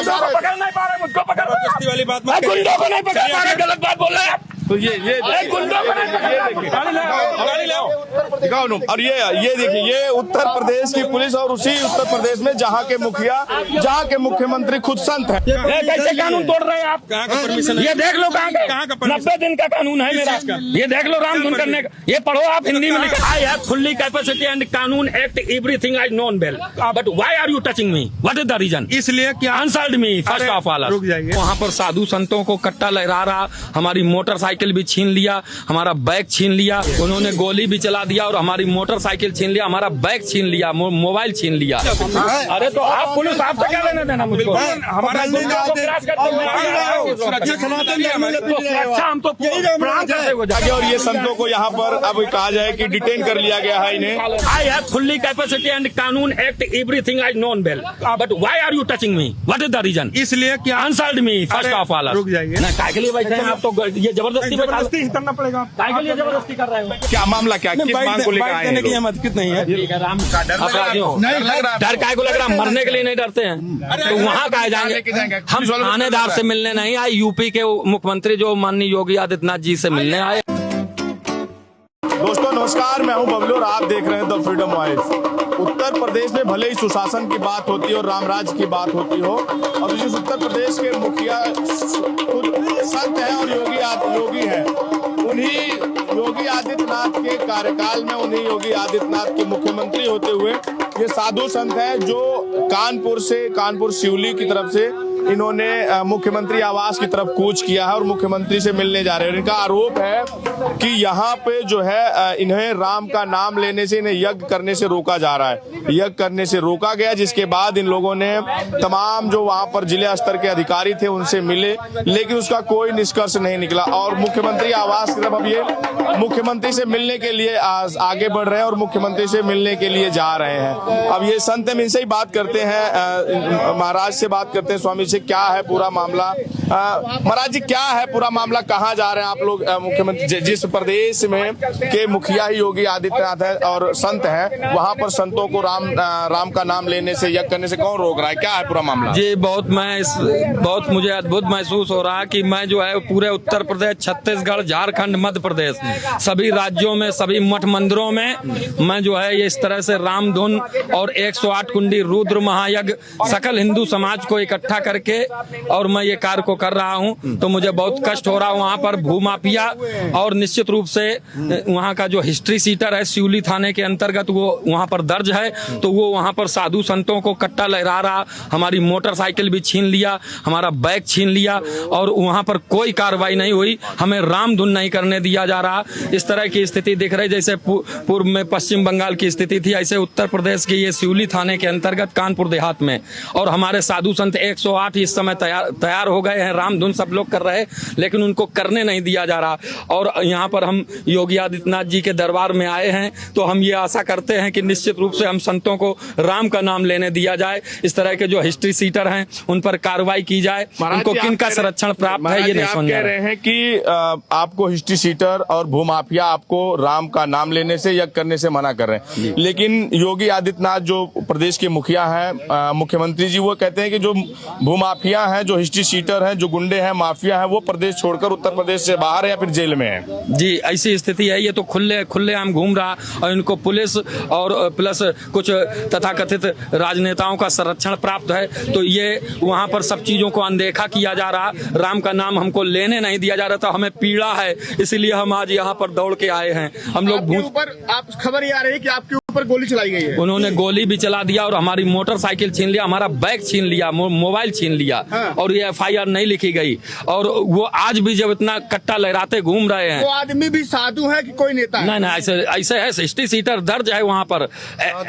गुंडों को पकड़ नहीं पा रहे, मुझको पकड़ जबरदस्ती वाली बात मत करिए। गुंडों को नहीं पकड़ पा रहे, गलत बात बोल रहे हैं आप। तो ये गुंडों को नहीं पकड़ दिखाओ ना। और ये देखिए, ये उत्तर प्रदेश की पुलिस और उसी उत्तर प्रदेश में जहाँ के मुखिया, जहाँ के मुख्यमंत्री खुद संत है। कैसे कानून तोड़ रहे हैं आप? कहाँ का परमिशन है? ये देख लो, कहाँ का परमिशन? 90 दिन का कानून है मेरा। ये देख लो, रामधुन करने का। ये पढ़ो आप, हिंदी में लिखा। I have fully capacity and कानून act everything I known well, but why are you touching me? What is the reason? इसलिए क्या answered me first of all. रुक जाइए। वहाँ पर साधु संतों को कट्टा लहरा रहा, हमारी मोटरसाइकिल भी छीन लिया, हमारा बैग छीन लिया, उन्होंने गोली भी चला दिया और हमारी मोटरसाइकिल छीन लिया, हमारा बैग छीन लिया, मोबाइल छीन लिया। अरे तो आप पुलिस, आपसे क्या लेना देना मुझको? हमारा सुरक्षा हम तो प्रणाम करते हुए जाएंगे। और ये संतों को यहाँ पर अब कहा जाए कि डिटेन कर लिया गया है इन्हें। I have fully capacity and कानून act everything I known well, but why are you touching me? What is the reason? इसलिए क्या? Answered me first of all. रुक जाइए। ना काय के लिए बैठे हैं आप? तो ये जबरदस्ती करना पड़ेगा। काय के लिए जबरदस्ती कर रहे हो? क्या मामला, क्या किस मांग को लेकर आए हैं लोग? हिम्मत नहीं है। अपराधियों डर काय को लग रहा? मरने के लिए नहीं डरते हैं तो वहाँ कहा जाएंगे? हम थानेदार से मिलने नहीं आए, यूपी के मुख्यमंत्री जो माननीय योगी आदित्यनाथ जी से मिलने आए। दोस्तों नमस्कार, मैं हूं बबलू और आप देख रहे हैं the freedom voice. Uttar Pradesh में भले ही सुशासन की बात होती है और रामराज की बात होती हो, और जिस उत्तर प्रदेश के मुखिया खुद संत हैं और योगी हैं, उन्हीं योगी आदित्यनाथ के कार्यकाल में, उन्हीं योगी आदित्यनाथ के मुख्यमंत्री होते हुए ये साधु संत हैं जो कानपुर सिवली की तरफ से इन्होंने मुख्यमंत्री आवास की तरफ कूच किया है और मुख्यमंत्री से मिलने जा रहे हैं। इनका आरोप है कि यहाँ पे जो है इन्हें राम का नाम लेने से, इन्हें यज्ञ करने से रोका जा रहा है। यज्ञ करने से रोका गया, जिसके बाद इन लोगों ने तमाम जो वहाँ पर जिला स्तर के अधिकारी थे उनसे मिले, लेकिन उसका कोई निष्कर्ष नहीं निकला और मुख्यमंत्री आवास की तरफ अब ये मुख्यमंत्री से मिलने के लिए आगे बढ़ रहे हैं और मुख्यमंत्री से मिलने के लिए जा रहे हैं। अब ये संत हम इनसे ही बात करते हैं, महाराज से बात करते हैं, स्वामी से, क्या है पूरा मामला। महाराज जी, क्या है पूरा मामला, कहाँ जा रहे हैं आप लोग? मुख्यमंत्री जिस प्रदेश में के मुखिया ही योगी आदित्यनाथ है और संत है, वहाँ पर संतों को राम का नाम लेने से, यज्ञ करने से कौन रोक रहा है? क्या है पूरा मामला? जी बहुत मुझे अद्भुत महसूस हो रहा है कि मैं जो है पूरे उत्तर प्रदेश, छत्तीसगढ़, झारखंड, मध्य प्रदेश, सभी राज्यों में, सभी मठ मंदिरों में मैं जो है इस तरह से रामधुन और 108 कुंडी रुद्र महायज्ञ सकल हिंदू समाज को इकट्ठा करके और मैं ये कार्य को कर रहा हूँ। तो मुझे बहुत कष्ट हो रहा है वहाँ पर भूमाफिया, और निश्चित रूप से वहाँ का जो हिस्ट्री सीटर है सिवली थाने के अंतर्गत, वो वहाँ पर दर्ज है। तो वो वहाँ पर साधु संतों को कट्टा लहरा रहा, हमारी मोटरसाइकिल भी छीन लिया, हमारा बैग छीन लिया और वहाँ पर कोई कार्रवाई नहीं हुई, हमें रामधुन नहीं करने दिया जा रहा। इस तरह की स्थिति दिख रही जैसे पूर्व में पश्चिम बंगाल की स्थिति थी, ऐसे उत्तर प्रदेश के ये सिवली थाने के अंतर्गत कानपुर देहात में। और हमारे साधु संत 108 इस समय तैयार हो गए हैं, रामधुन सब लोग कर रहे हैं, लेकिन उनको करने नहीं दिया जा रहा। और यहाँ पर हम योगी आदित्यनाथ जी के दरबार में आए हैं, तो हम ये आशा करते हैं कि निश्चित रूप से हम संतों को राम का नाम लेने दिया जाए। इस तरह के जो हिस्ट्री सीटर हैं उन पर कार्रवाई की जाए, उनको किनका संरक्षण प्राप्त है ये नहीं समझ रहे हैं कि आपको हिस्ट्री सीटर और भूमाफिया आपको राम का नाम लेने से, यज्ञ करने से मना कर रहे हैं, लेकिन योगी आदित्यनाथ जो प्रदेश के मुखिया हैं, मुख्यमंत्री जी, वो कहते हैं कि जो भूमाफिया हैं, जो हिस्ट्री सीटर हैं, जो गुंडे हैं, माफिया हैं, वो प्रदेश छोड़कर उत्तर प्रदेश से बाहर है या फिर जेल में है। जी ऐसी स्थिति है। ये तो खुले आम घूम रहा और इनको पुलिस और प्लस कुछ तथाकथित राजनेताओं का संरक्षण प्राप्त है। तो ये वहाँ पर सब चीजों को अनदेखा किया जा रहा, राम का नाम हमको लेने नहीं दिया जा रहा था, हमें पीड़ा है, इसलिए हम आज यहाँ पर दौड़ के आए हैं। हम लोग आप खबर ये आ रही है कि आपके ऊपर गोली चलाई गई है। उन्होंने गोली भी चला दिया और हमारी मोटरसाइकिल छीन लिया, हमारा बैग छीन लिया, मोबाइल छीन लिया। हाँ। और ये FIR नहीं लिखी गई। और वो आज भी जब इतना कट्टा लहराते घूम रहे हैं। वो आदमी भी साधु है कि कोई नेता है? नहीं, ऐसे है, हिस्ट्री सीटर दर्ज है वहाँ पर,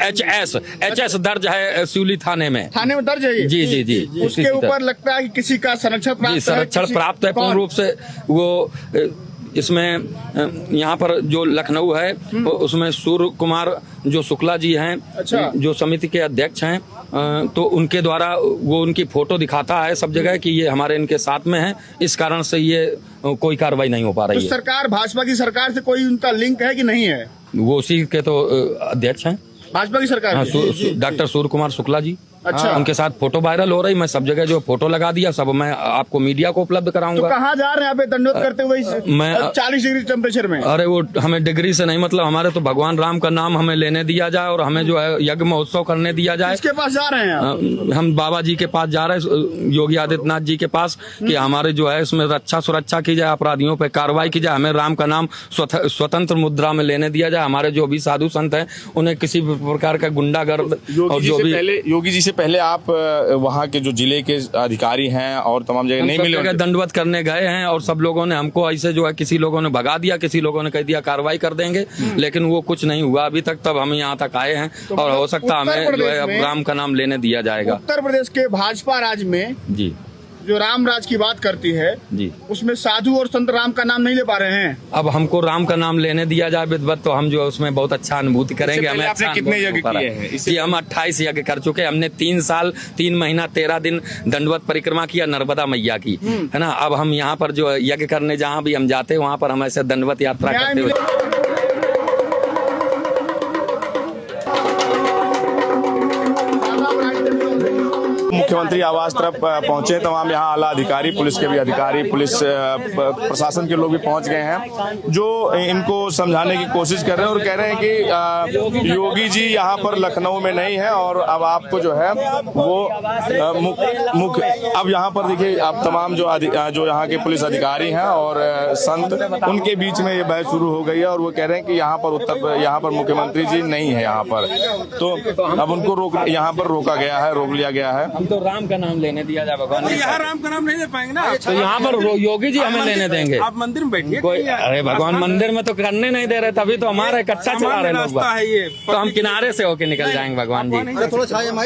HS दर्ज है सिवली थाने में दर्ज है। जी। उसके ऊपर लगता है कि किसी का संरक्षण प्राप्त है पूर्ण रूप से। वो इसमें यहाँ पर जो लखनऊ है उसमें सूर्य कुमार जो शुक्ला जी हैं, अच्छा। जो समिति के अध्यक्ष हैं, तो उनके द्वारा वो उनकी फोटो दिखाता है सब जगह कि ये हमारे इनके साथ में है, इस कारण से ये कोई कार्रवाई नहीं हो पा रही है। सरकार, भाजपा की सरकार से कोई उनका लिंक है कि नहीं है? वो उसी के तो अध्यक्ष हैं भाजपा की सरकार। हाँ, डॉक्टर सूर्य कुमार शुक्ला जी। अच्छा। उनके साथ फोटो वायरल हो रही, मैं सब जगह जो फोटो लगा दिया, सब मैं आपको मीडिया को उपलब्ध तो कराऊंगा। कहाँ जा रहे हैं यहाँ पे दंडवत करते हुए मैं 40 डिग्री टेम्परेचर में? अरे वो हमें डिग्री से नहीं मतलब, हमारे तो भगवान राम का नाम हमें लेने दिया जाए और हमें जो है यज्ञ महोत्सव करने दिया जाए। किसके पास जा रहे हैं आप? हम बाबा जी के पास जा रहे हैं, योगी आदित्यनाथ जी के पास, कि हमारे जो है इसमें रक्षा सुरक्षा की जाए, अपराधियों पे कार्रवाई की जाए, हमें राम का नाम स्वतंत्र मुद्रा में लेने दिया जाए। हमारे जो भी साधु संत हैं उन्हें किसी भी प्रकार का गुंडागर्द और जो भी योगी जी से पहले आप वहाँ के जो जिले के अधिकारी हैं और तमाम जगह नहीं मिले, दंडवत करने गए हैं और सब लोगों ने हमको ऐसे जो है, किसी लोगों ने भगा दिया, किसी लोगों ने कह दिया कार्रवाई कर देंगे, लेकिन वो कुछ नहीं हुआ अभी तक। तब हम यहाँ तक आए हैं और हो सकता हमें जो है अब राम का नाम लेने दिया जाएगा। उत्तर प्रदेश के भाजपा राज में जी जो राम राज की बात करती है जी, उसमें साधु और संत राम का नाम नहीं ले पा रहे हैं। अब हमको राम का नाम लेने दिया जाए विधिवत, तो हम जो है उसमें बहुत अच्छा अनुभूति करेंगे। हमें आपने अच्छा कितने अनुभव यज्ञ हो रहा किए है। हैं? जी हम 28 यज्ञ कर चुके हैं। हमने 3 साल 3 महीना 13 दिन दंडवत परिक्रमा किया नर्मदा मैया की, है ना। अब हम यहाँ पर जो यज्ञ करने जहाँ भी हम जाते हैं वहाँ पर हम ऐसे दंडवत यात्रा करते हुए मुख्यमंत्री आवास तरफ पहुंचे तमाम यहाँ आला अधिकारी, पुलिस के भी अधिकारी, पुलिस प्रशासन के लोग भी पहुंच गए हैं, जो इनको समझाने की कोशिश कर रहे हैं और कह रहे हैं कि योगी जी यहाँ पर लखनऊ में नहीं है और अब आपको जो है वो मुख्य अब यहाँ पर देखिए आप तमाम जो यहाँ के पुलिस अधिकारी हैं और संत, उनके बीच में ये बहस शुरू हो गई है और वो कह रहे हैं कि यहाँ पर मुख्यमंत्री जी नहीं है यहाँ पर, तो अब उनको यहाँ पर रोका गया है, रोक लिया गया है। हम तो राम का नाम लेने दिया जाए भगवान। यहाँ राम का नाम नहीं ले पाएंगे ना, तो यहाँ पर योगी जी हमें लेने देंगे। आप मंदिर में बैठिए। कोई अरे भगवान मंदिर में तो करने नहीं दे रहे, तभी तो हमारा कच्चा चला रहे लोग। ये तो हम किनारे से होके निकल जाएंगे भगवान जी।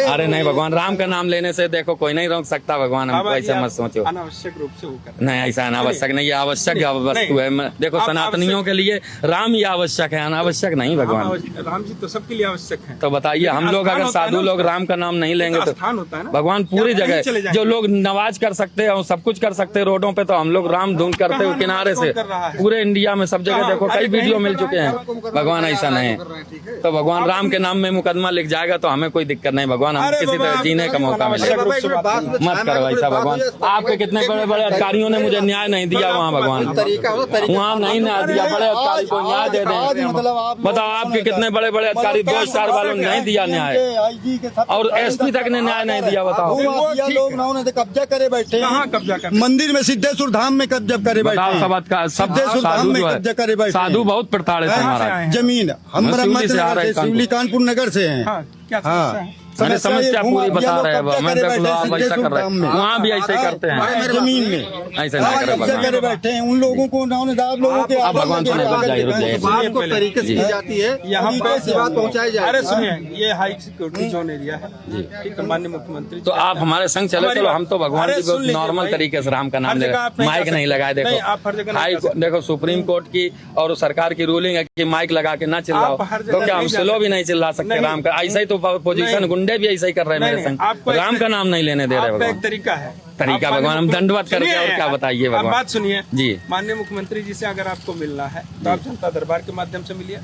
अरे नहीं भगवान, राम का नाम लेने से देखो कोई नहीं रोक सकता भगवान, हमको ऐसा मत सोचो। अनावश्यक रूप से होकर नहीं, ऐसा अनावश्यक नहीं, आवश्यक वस्तु है। देखो सनातनियों के लिए राम ही आवश्यक है, अनावश्यक नहीं भगवान। राम जी तो सबके लिए आवश्यक है। तो बताइए, हम लोग अगर साधु लोग राम का नाम नहीं लेंगे तो स्थान होता है ना भगवान पूरी जगह जो लोग नमाज कर सकते हैं, सब कुछ कर सकते हैं रोडों पे, तो हम लोग राम धुन करते हुए किनारे से पूरे इंडिया में सब जगह देखो कई वीडियो मिल चुके हैं। भगवान ऐसा नहीं, तो भगवान राम के नाम में मुकदमा लिख जाएगा तो हमें कोई दिक्कत नहीं भगवान, हम किसी तरह जीने का मौका मिलेगा। मत करो ऐसा भगवान। आपके कितने बड़े बड़े अधिकारियों ने मुझे न्याय नहीं दिया वहाँ भगवान, वहाँ नहीं न्याय दिया। बड़े अधिकारी को न्याय दे दें, बताओ आपके कितने बड़े बड़े अधिकारी 2 स्टार वालों ने नहीं दिया न्याय, और एसपी तक ने न्याय नहीं दिया। बताओ लोग उन्होंने तो कब्जा करे बैठे, कहाँ कब्जा कर? मंदिर में सिद्धेश्वर धाम में कब्जा करे बैठे, सब धाम में कब्जा करे बैठे। साधु बहुत प्रताड़ित है हमारा। जमीन हम शिवली से आ रहे हैं, शिवली कानपुर नगर से हैं। क्या समस्या है? मैंने समस्या पूरी बता रहे हैं, हमें देखो आप ऐसा कर रहे हैं, वहाँ भी ऐसे ही करते हैं, जमीन में ऐसे नहीं करे कब्जा करे बैठे हैं। उन लोगों को आप लोगों के आप भगवान सुने रुक जाइए। बात को तरीके से की जाती है, यहाँ पे बात पहुँचाई जाए। अरे सुनिए, ये हाई सिक्योरिटी जोन एरिया है, ठीक है, माननीय मुख्यमंत्री। तो आप हमारे संग चले, चलो हम तो भगवान जी नॉर्मल तरीके से राम का नाम ले रहे, माइक नहीं लगाए। देखो देखो सुप्रीम कोर्ट की और सरकार की रूलिंग है कि माइक लगा के ना चिल्लाओ, तो क्या हम स्लो भी नहीं चिल्ला सकते राम का? ऐसा ही तो पोजीशन गुंडे भी ऐसा ही कर रहे हैं मेरे संग, राम का नाम नहीं लेने दे रहे भगवान। एक तरीका है, तरीका भगवान, हम दंडवत करके और क्या बताइए भगवान। बात सुनिए जी, माननीय मुख्यमंत्री जी से अगर आपको मिलना है तो आप जनता दरबार के माध्यम से मिलिए,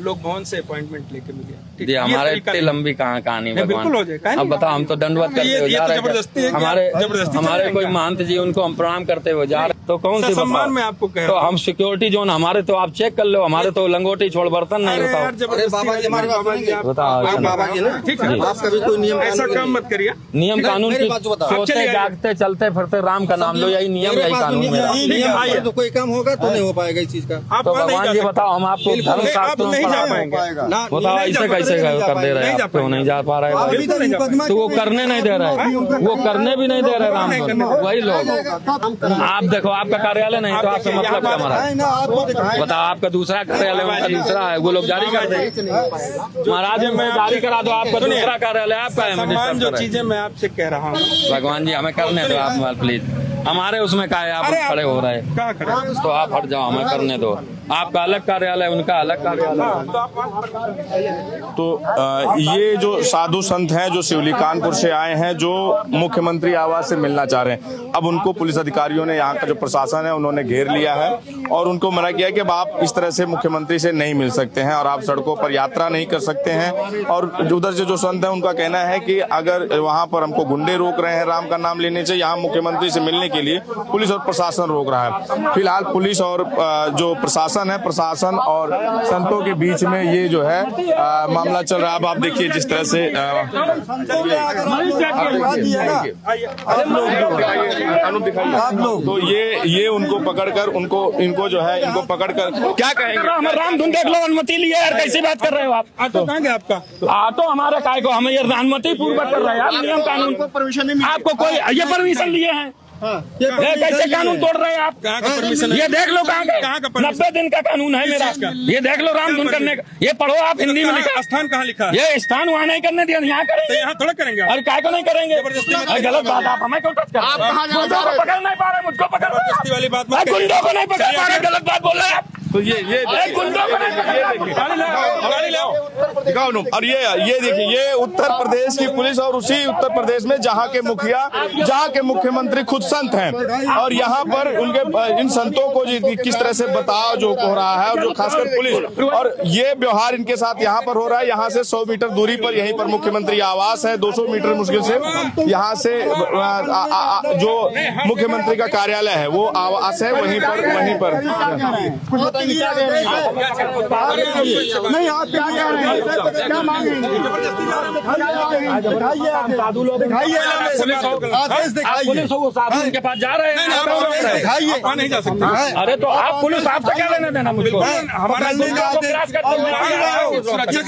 लोक भवन से अपॉइंटमेंट लेके मिलिए। जी हमारे इतनी लंबी कहानी भगवान। अब बताओ, हम तो दंडवत करते हुए जा रहे हैं, हमारे कोई महंत जी उनको हम प्रणाम करते हुए जा रहे, तो कौन सी सम्मान में आपको कह तो हम सिक्योरिटी जोन हमारे, तो आप चेक कर लो, हमारे तो लंगोटी छोड़ बर्तन नहीं। बताओ ठीक है, आप कभी कोई नियम ऐसा काम मत करिए। नियम कानून की सोचते जागते चलते फिरते राम का नाम लो, यही नियम यही कानून मेरा। तो कोई काम होगा तो नहीं हो पाएगा इस चीज का। तो भगवान जी बताओ, हम आपको धर्म शास्त्र नहीं जा पाएंगे, बताओ ऐसे कैसे कर दे रहे हैं, आप क्यों नहीं जा पा रहे हैं? तो वो करने नहीं दे रहे, वो करने भी नहीं दे रहे राम को, वही लोग। आप देखो, आपका कार्यालय नहीं तो आपसे मतलब क्या हमारा? बताओ, आपका दूसरा कार्यालय, उनका दूसरा है, वो लोग जारी कर दे। महाराज मैं जारी करा दो, आपका दूसरा कार्यालय आपका है। जो चीजें मैं आपसे कह रहा हूँ भगवान जी हमें करने दो आप प्लीज, हमारे उसमें क्या है, आप खड़े हो रहे हैं तो आप हट जाओ, हमें करने दो। आपका अलग कार्यालय, उनका अलग कार्यालय। तो ये जो साधु संत हैं जो सिवली कानपुर से आए हैं, जो मुख्यमंत्री आवास से मिलना चाह रहे हैं, अब उनको पुलिस अधिकारियों ने, यहाँ का जो प्रशासन है उन्होंने घेर लिया है और उनको मना किया कि अब आप इस तरह से मुख्यमंत्री से नहीं मिल सकते हैं और आप सड़कों पर यात्रा नहीं कर सकते हैं। और उधर से जो संत है उनका कहना है कि अगर वहां पर हमको गुंडे रोक रहे हैं राम का नाम लेने से, यहाँ मुख्यमंत्री से मिलने के लिए पुलिस और प्रशासन रोक रहा है। फिलहाल पुलिस और जो प्रशासन है, प्रशासन और संतों के बीच में ये जो है मामला चल रहा है। अब आप देखिए जिस तरह से तो ये उनको पकड़कर इनको जो है इनको पकड़कर क्या कहेंगे? राम धुन देख लो, अनुमति लिए यार, कैसी बात कर रहे हो आप? ऑटो कहाँ गया आपका? ऑटो हमारे काय को, हम ये अनुमति पूर्वक कर रहे हैं, आप नियम कानून परमिशन नहीं मिली। आपको कोई ये परमिशन लिए हैं? ये कैसे कानून तोड़ रहे हैं आप? कहाँ का परमिशन? ये देख लो कहाँ का परमिशन? 90 दिन का कानून है मेरा। ये देख लो राम धुन करने का, ये पढ़ो आप, हिंदी में लिखा। स्थान कहाँ लिखा है? ये स्थान वहाँ नहीं करने दिया, यहाँ तो करेंगे। यहाँ थोड़ा करेंगे। और काय को नहीं करेंगे? जबरदस्ती गलत बात, आप हमें क्यों टच कर रहे हैं? मुझको पकड़ नहीं पा रहे, मुझको पकड़ रहे जबरदस्ती वाली बात मत हैं। गुंडों को नहीं पकड़ पा रहे, गलत बात बोल रहे हैं आप। तो ये गुंडों को नहीं पकड़ पा रहे। गाड़ी लाओ। दिखाओ नो। और ये देखिए, ये उत्तर प्रदेश की पुलिस और उसी उत्तर प्रदेश में जहाँ के मुखिया, जहाँ के मुख्यमंत्री खुद संत हैं और यहाँ पर उनके इन संतों को किस तरह से बताओ जो हो रहा है, और जो खासकर पुलिस और ये व्यवहार इनके साथ यहाँ पर हो रहा है। यहाँ से 100 मीटर दूरी पर यहीं पर मुख्यमंत्री आवास है, 200 मीटर मुश्किल से यहाँ से जो मुख्यमंत्री का कार्यालय है वो आवास है, वहीं पर नहीं, आप क्या कह रहे हैं? क्या मांगेंगे? आदेश दिखाइए। पुलिस हो साहब उनके पास जा रहे हैं, दिखाइए। आप नहीं जा सकते। अरे तो आप पुलिस, आपसे क्या लेना देना मुझको? हमारा सुरक्षा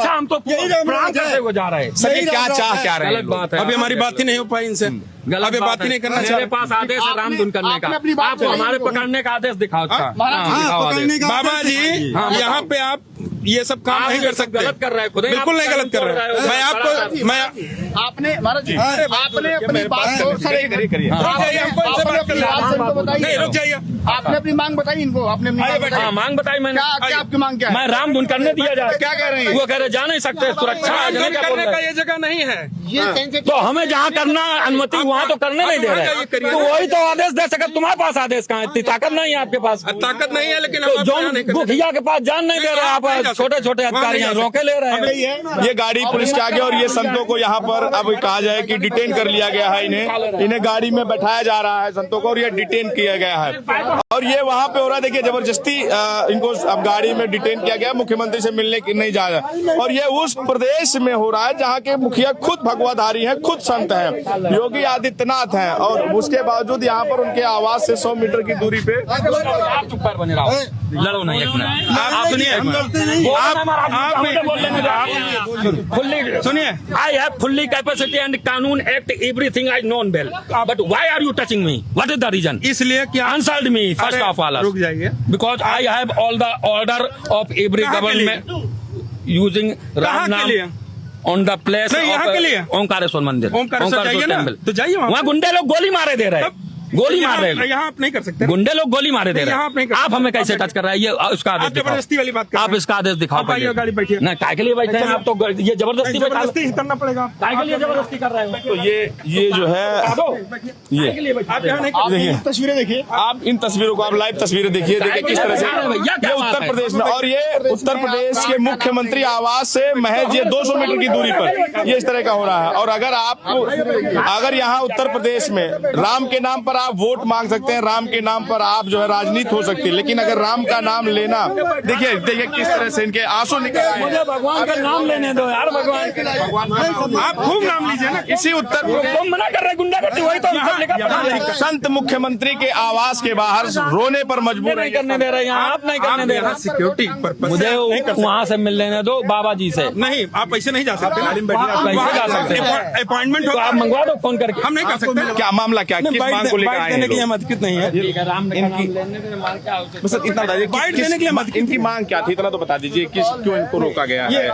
हम तो प्रणाम करते हुए जा रहे हैं। सभी क्या चाह क्या रहे हैं? गलत बात है। अभी हमारी बात ही नहीं हो पाई इनसे। अभी बात ही नहीं करना मेरे पास आदेश है राम धुन करने का, आपको हमारे पकड़ने का आदेश दिखाओ। दिखाओ आदेश। बाबा जी, यहाँ पे आप ये सब काम नहीं कर सकते। गलत कर रहे हैं, खुद ही बिल्कुल नहीं गलत कर रहे हैं। मैं आपको आपने महाराज जी, आपने अपनी बात को करिए। हमको इनसे बात करनी है। रुक जाइए। आपने अपनी मांग बताई इनको, आपने हाँ, मांग बताई मैंने। क्या आपकी मांग क्या है? मैं राम धुन करने दिया जाए। क्या कह रहे हैं? वो कह रहे जा नहीं सकते, सुरक्षा करने का ये जगह नहीं है। तो हमें जहाँ करना अनुमति वहाँ तो करने नहीं दे रहे। तो वही तो आदेश दे सके, तुम्हारे पास आदेश कहाँ है? इतनी ताकत नहीं है आपके पास। ताकत नहीं है, लेकिन जो मुखिया के पास जान नहीं दे रहे, आप छोटे छोटे अधिकारी रोके ले रहे हैं। ये गाड़ी पुलिस के आगे और ये संतों को यहाँ पर अब कहा जाए कि डिटेन कर लिया गया है। इन्हें गाड़ी में बैठाया जा रहा है संतों को, और ये डिटेन किया गया है। और ये वहाँ पे हो रहा है, देखिए जबरदस्ती इनको अब गाड़ी में डिटेन किया गया, मुख्यमंत्री से मिलने की नहीं जा रहा। और ये उस प्रदेश में हो रहा है जहाँ के मुखिया खुद भगवाधारी हैं, खुद संत हैं, योगी आदित्यनाथ हैं, और उसके बावजूद यहाँ पर उनके आवास से 100 मीटर की दूरी पे आप चुप कर बने रहो, लड़ो नहीं। एक मिनट आप सुनिए, सुनिए। I have fully capacity and कानून act everything I known well, but why are you touching me? What is the reason? इसलिए क्या Answered me first of all. रुक जाइए। Because I have all the order of every government using Ram Naam on the place नहीं, यहाँ के लिए ओंकारेश्वर मंदिर, ओंकारेश्वर जाइए ना, तो जाइए वहाँ गुंडे लोग गोली मारे दे रहे हैं, गोली मार रहे हैं। यहाँ आप नहीं कर सकते। गुंडे लोग गोली मारे दे रहे यहाँ आप नहीं हैं, कर आप सकते। हमें कैसे टच कर रहे हैं? ये उसका आदेश दिखाओ। जबरदस्ती वाली बात कर आप इसका आदेश दिखाओ। आप आइए, गाड़ी बैठिए। ना काय के लिए बैठे हैं आप? तो ये जबरदस्ती जबरदस्ती करना पड़ेगा। काय के लिए जबरदस्ती कर रहे हो? तो ये जो है ये आप यहाँ नहीं देखिए, तस्वीरें देखिए। आप इन तस्वीरों को, आप लाइव तस्वीरें देखिए किस तरह से ये उत्तर प्रदेश में, और ये उत्तर प्रदेश के मुख्यमंत्री आवास से महज ये 200 मीटर की दूरी पर ये इस तरह का हो रहा है। और अगर यहाँ उत्तर प्रदेश में राम के नाम पर आप वोट मांग सकते हैं, राम के नाम पर आप जो है राजनीति हो सकती है, लेकिन अगर राम का नाम लेना, देखिए किस तरह से इनके आंसू निकल आए। मुझे भगवान का नाम लेने दो यार, भगवान आप खूब नाम लीजिए ना। इसी उत्तर तुम मना कर रहे, गुंडा करती, वही तो हम सब लिखा। संत मुख्यमंत्री के आवास के बाहर रोने पर मजबूर नहीं करने दे रहे यहाँ, आप नहीं करने दे रहे। सिक्योरिटी पर्पस मुझे वहाँ से मिल लेने दो बाबा जी से। नहीं, आप ऐसे नहीं जा सकते। कैसे जा सकते हैं? अपॉइंटमेंट तो होगा, आप मंगवा दो फोन करके। हम नहीं कर सकते। क्या मामला, क्या किस मांग को लेकर आए हैं लोग? मत नहीं है। राम का नाम लेने देने मांग क्या हो सकती है? बस इतना बताइए, बाइट देने के लिए मत, इनकी मांग क्या थी, इतना तो बता दीजिए, क्यों इनको रोका गया है?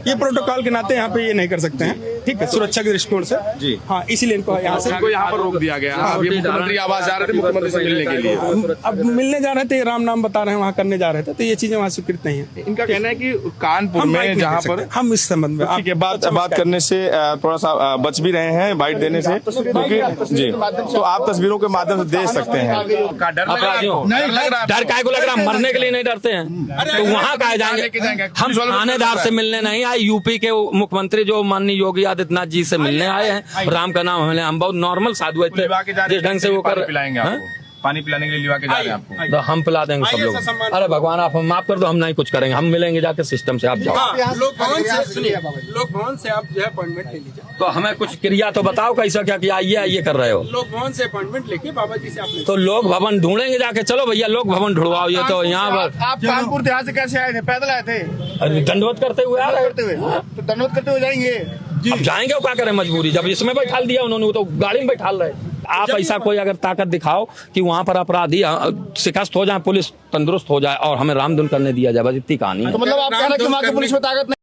ये प्रोटोकॉल के नाते यहाँ पे ये नहीं कर सकते हैं, ठीक है, सुरक्षा के दृष्टिकोण से जी। हाँ, इसीलिए इनको यहाँ से इनको यहाँ पर रोक दिया गया। अब ये मुख्यमंत्री आवास जा रहे थे मुख्यमंत्री से मिलने के लिए। अब मिलने जा रहे थे, राम नाम बता रहे हैं, वहाँ करने जा रहे थे, तो ये चीजें वहाँ स्वीकृत नहीं है। इनका कहना है कि कानपुर हम में बाइट नहीं जहाँ दे पर सकते। हम इस संबंध में ठीक है, बात करने से थोड़ा सा बच भी रहे हैं बाइट देने से, क्योंकि जी तो आप तस्वीरों के माध्यम से देख सकते हैं। अपराधियों डर काय को लग रहा, मरने के लिए नहीं डरते हैं तो वहाँ कहा जाएंगे। हम थानेदार से मिलने नहीं आए, यूपी के मुख्यमंत्री जो माननीय योगी आदित्यनाथ जी से मिलने आए हैं। राम का नाम हमें, हम बहुत नॉर्मल साधु थे, जिस ढंग से वो कर पिलाएंगे आपको, पानी पिलाने के लिए लिवा के जा रहे हैं आपको। तो हम पिला देंगे सब लोग। अरे भगवान आप माफ कर दो, हम नहीं कुछ करेंगे, हम मिलेंगे जाके सिस्टम से। आप जाओ लोक भवन से आप जो है अपॉइंटमेंट ले लीजिए। तो हमें कुछ क्रिया तो बताओ कैसा क्या किया, ये कर रहे हो। लोक भवन से अपॉइंटमेंट लेके बाबा जी से आप तो लोक भवन ढूंढेंगे जाके, चलो भैया लोक भवन ढूंढवाओ। ये तो यहाँ पर आप कानपुर यहाँ से कैसे आए थे? पैदल आए थे? अरे दंडवत करते हुए आ रहे करते हुए तो दंडवत करते हुए जाएंगे। अब जाएंगे और क्या करें, मजबूरी। जब इसमें बैठाल दिया उन्होंने, वो तो गाड़ी में बैठाल रहे। आप ऐसा कोई अगर ताकत दिखाओ कि वहाँ पर अपराधी शिकस्त हो जाए, पुलिस तंदुरुस्त हो जाए और हमें रामधुन करने दिया जाए, बस इतनी कहानी है। तो मतलब आप कह रहे हैं कि वहाँ की पुलिस में ताकत